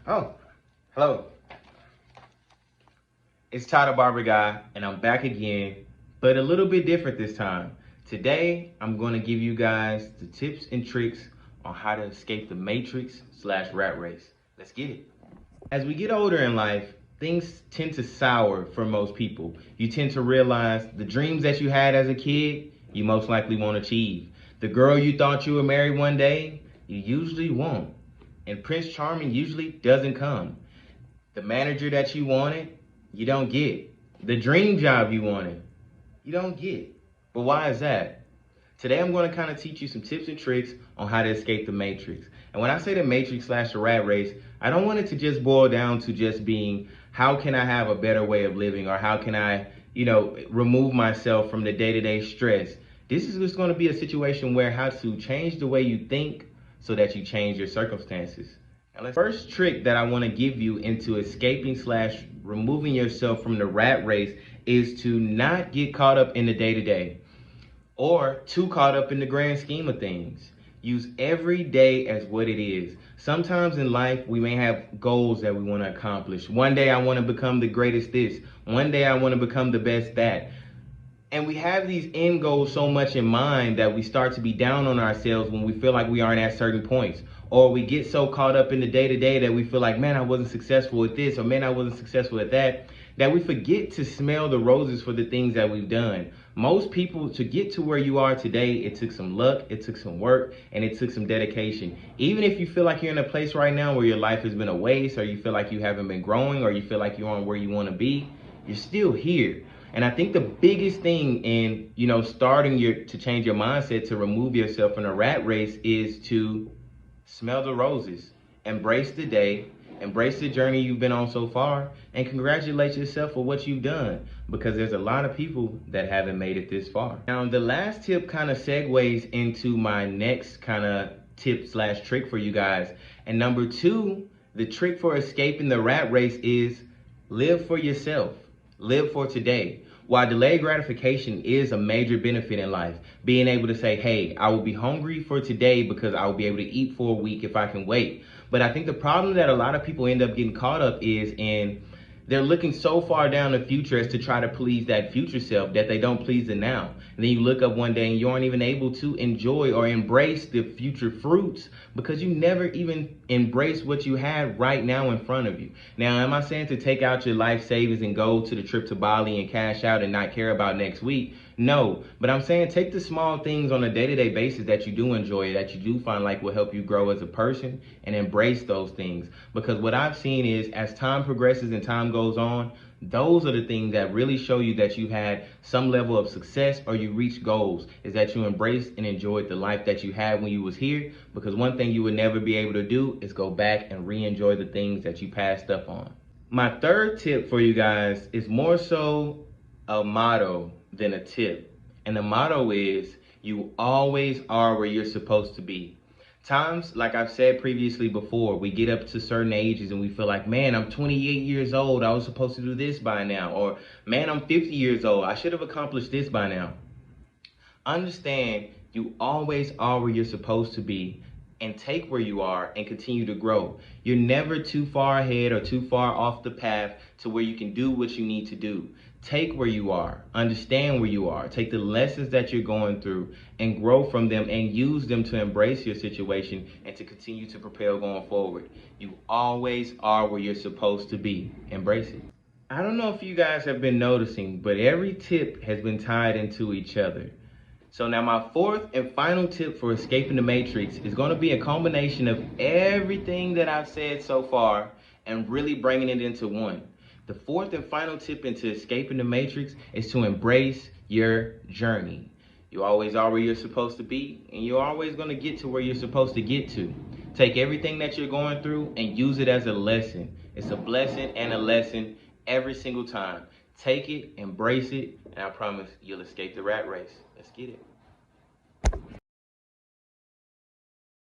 Oh, hello. It's Todd the Barber Guy, and I'm back again, but a little bit different this time. Today, I'm going to give you guys the tips and tricks on how to escape the matrix / rat race. Let's get it. As we get older in life, things tend to sour for most people. You tend to realize the dreams that you had as a kid, you most likely won't achieve. The girl you thought you would marry one day, you usually won't. And Prince Charming usually doesn't come. The manager that you wanted, you don't get. The dream job you wanted, you don't get. But why is that? Today I'm going to kind of teach you some tips and tricks on how to escape the matrix. And when I say the matrix / the rat race, I don't want it to just boil down to just being how can I have a better way of living, or how can I, remove myself from the day-to-day stress. This is just going to be a situation where how to change the way you think so that you change your circumstances. Now, the first trick that I want to give you into escaping / removing yourself from the rat race is to not get caught up in the day-to-day or too caught up in the grand scheme of things. Use every day as what it is. Sometimes in life, we may have goals that we want to accomplish. One day I want to become the greatest this. One day I want to become the best that. And we have these end goals so much in mind that we start to be down on ourselves when we feel like we aren't at certain points. Or we get so caught up in the day-to-day that we feel like, man, I wasn't successful at this, or man, I wasn't successful at that we forget to smell the roses for the things that we've done. Most people, to get to where you are today, it took some luck, it took some work, and it took some dedication. Even if you feel like you're in a place right now where your life has been a waste, or you feel like you haven't been growing, or you feel like you aren't where you want to be, you're still here. And I think the biggest thing in, starting to change your mindset to remove yourself from the rat race is to smell the roses, embrace the day, embrace the journey you've been on so far, and congratulate yourself for what you've done, because there's a lot of people that haven't made it this far. Now, the last tip kind of segues into my next kind of tip / trick for you guys. And number 2, the trick for escaping the rat race is live for yourself. Live for today. While delayed gratification is a major benefit in life, being able to say, hey, I will be hungry for today because I will be able to eat for a week if I can wait. But I think the problem that a lot of people end up getting caught up is in they're looking so far down the future as to try to please that future self that they don't please the now. And then you look up one day and you aren't even able to enjoy or embrace the future fruits because you never even embrace what you had right now in front of you. Now, am I saying to take out your life savings and go to the trip to Bali and cash out and not care about next week? No, but I'm saying take the small things on a day-to-day basis that you do enjoy, that you do find like will help you grow as a person, and embrace those things. Because what I've seen is as time progresses and time goes on, those are the things that really show you that you had some level of success or you reached goals, is that you embraced and enjoyed the life that you had when you was here. Because one thing you would never be able to do is go back and re-enjoy the things that you passed up on. My third tip for you guys is more so a motto than a tip. And the motto is, you always are where you're supposed to be. Times, like I've said previously before, we get up to certain ages and we feel like, man, I'm 28 years old. I was supposed to do this by now. Or, man, I'm 50 years old. I should have accomplished this by now. Understand, you always are where you're supposed to be, and take where you are and continue to grow. You're never too far ahead or too far off the path to where you can do what you need to do. Take where you are, understand where you are, take the lessons that you're going through and grow from them and use them to embrace your situation and to continue to propel going forward. You always are where you're supposed to be. Embrace it. I don't know if you guys have been noticing, but every tip has been tied into each other. So now my fourth and final tip for escaping the matrix is going to be a combination of everything that I've said so far and really bringing it into one. The fourth and final tip into escaping the matrix is to embrace your journey. You always are where you're supposed to be, and you're always going to get to where you're supposed to get to. Take everything that you're going through and use it as a lesson. It's a blessing and a lesson every single time. Take it, embrace it, and I promise you'll escape the rat race. Let's get it.